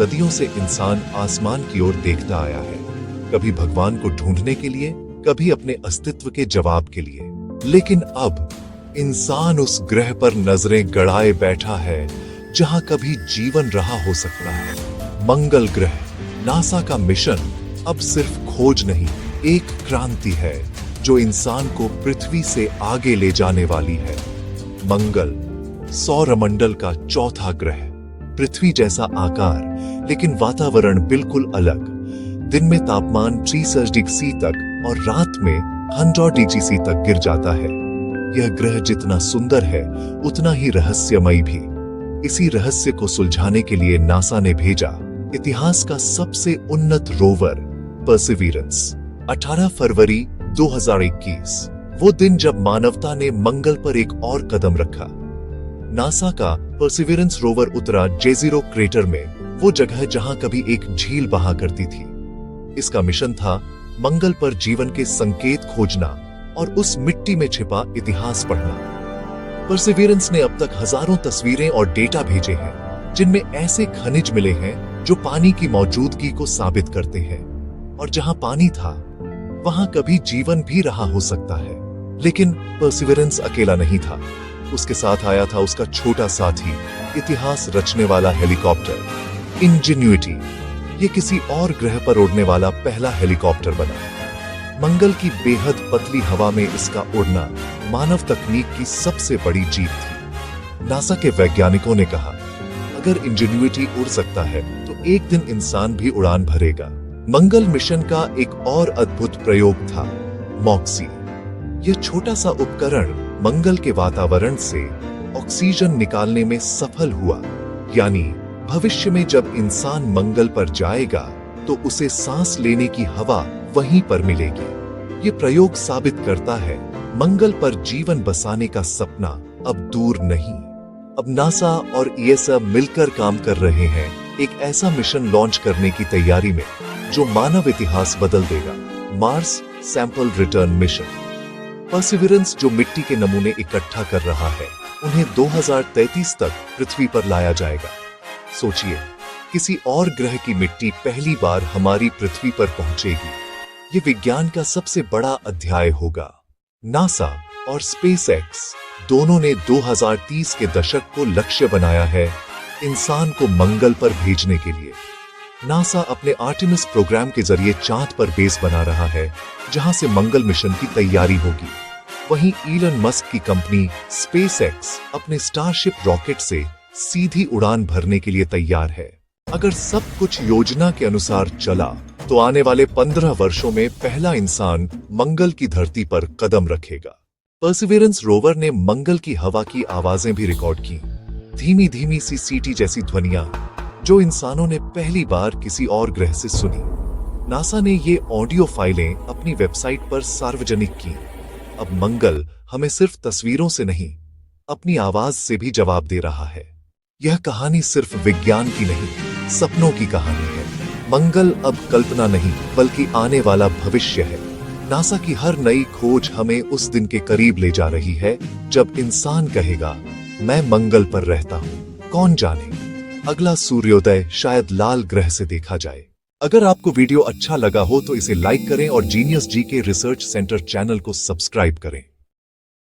सदियों से इंसान आसमान की ओर देखता आया है, कभी भगवान को ढूंढने के लिए, कभी अपने अस्तित्व के जवाब के लिए। लेकिन अब इंसान उस ग्रह पर नजरें गड़ाए बैठा है जहां कभी जीवन रहा हो सकता है। मंगल ग्रह। नासा का मिशन अब सिर्फ खोज नहीं, एक क्रांति है जो इंसान को पृथ्वी से आगे ले जाने वाली है। मंगल सौरमंडल का चौथा ग्रह। पृथ्वी जैसा आकार लेकिन वातावरण बिल्कुल अलग। दिन में तापमान 30 डिग्री सी तक और रात में 100 डिग्री सी तक गिर जाता है। यह ग्रह जितना सुंदर है उतना ही रहस्यमयी भी। इसी रहस्य को सुलझाने के लिए नासा ने भेजा इतिहास का सबसे उन्नत रोवर परसिवियरेंस। 18 फरवरी 2021 वो दिन जब मानवता ने मंगल पर एक और कदम रखा। नासा का परसिवियरेंस रोवर उतरा जेज़ीरो क्रेटर में, वो जगह जहां कभी एक झील बहा करती थी। इसका मिशन था मंगल पर जीवन के संकेत खोजना और उस मिट्टी में छिपा इतिहास पढ़ना। परसिवियरेंस ने अब तक हजारों तस्वीरें और डेटा भेजे हैं जिनमें ऐसे खनिज मिले हैं जो पानी की मौजूदगी को साबित करते हैं, और जहां पानी था वहां कभी जीवन भी रहा हो सकता है। लेकिन परसिवियरेंस अकेला नहीं था, उसके साथ आया था उसका छोटा साथी, इतिहास रचने वाला हेलीकॉप्टर इंजेन्युइटी। ये किसी और ग्रह पर उड़ने वाला पहला हेलीकॉप्टर बना। मंगल की बेहद पतली हवा में इसका उड़ना मानव तकनीक की सबसे बड़ी जीत थी। नासा के वैज्ञानिकों ने कहा, अगर इंजेन्युइटी उड़ सकता है तो एक दिन इंसान भी उड़ान भरेगा। मंगल मिशन का एक और अद्भुत प्रयोग था मॉक्सी। यह छोटा सा उपकरण मंगल के वातावरण से ऑक्सीजन निकालने में सफल हुआ, यानी भविष्य में जब इंसान मंगल पर जाएगा तो उसे सांस लेने की हवा वहीं पर मिलेगी। ये प्रयोग साबित करता है मंगल पर जीवन बसाने का सपना अब दूर नहीं। अब नासा और ईएसए मिलकर काम कर रहे हैं एक ऐसा मिशन लॉन्च करने की तैयारी में जो मानव इतिहास बदल देगा। Mars sample return mission. Perseverance जो मिट्टी के नमूने इकट्ठा कर रहा है, उन्हें 2033 तक पृथ्वी पर लाया जाएगा। सोचिए, किसी और ग्रह की मिट्टी पहली बार हमारी पृथ्वी पर पहुंचेगी। ये विज्ञान का सबसे बड़ा अध्याय होगा। नासा और स्पेसएक्स दोनों ने 2030 के दशक को लक्ष्य बनाया है इंसान को मंगल पर भेजने के लिए। नासा अपने आर्टेमिस प्रोग्राम के जरिए चांद पर बेस बना रहा है जहां से मंगल मिशन की तैयारी होगी। वहीं इलन मस्क की कंपनी स्पेसएक्स अपने स्टारशिप रॉकेट से सीधी उड़ान भरने के लिए तैयार है। अगर सब कुछ योजना के अनुसार चला तो आने वाले 15 वर्षों में पहला इंसान मंगल की धरती पर कदम रखेगा। परसिवियरेंस रोवर ने मंगल की हवा की आवाजें भी रिकॉर्ड की, धीमी धीमी सी सीटी जैसी ध्वनियां जो इंसानों ने पहली बार किसी और ग्रह से सुनी। नासा ने ये ऑडियो फाइलें अपनी वेबसाइट पर सार्वजनिक की। अब मंगल हमें सिर्फ तस्वीरों से नहीं, अपनी आवाज से भी जवाब दे रहा है। यह कहानी सिर्फ विज्ञान की नहीं, सपनों की कहानी है। मंगल अब कल्पना नहीं बल्कि आने वाला भविष्य है। नासा की हर नई खोज हमें उस दिन के करीब ले जा रही है जब इंसान कहेगा, मैं मंगल पर रहता हूं। कौन जाने, अगला सूर्योदय शायद लाल ग्रह से देखा जाए। अगर आपको वीडियो अच्छा लगा हो तो इसे लाइक करें और जीनियस जी के रिसर्च सेंटर चैनल को सब्सक्राइब करें।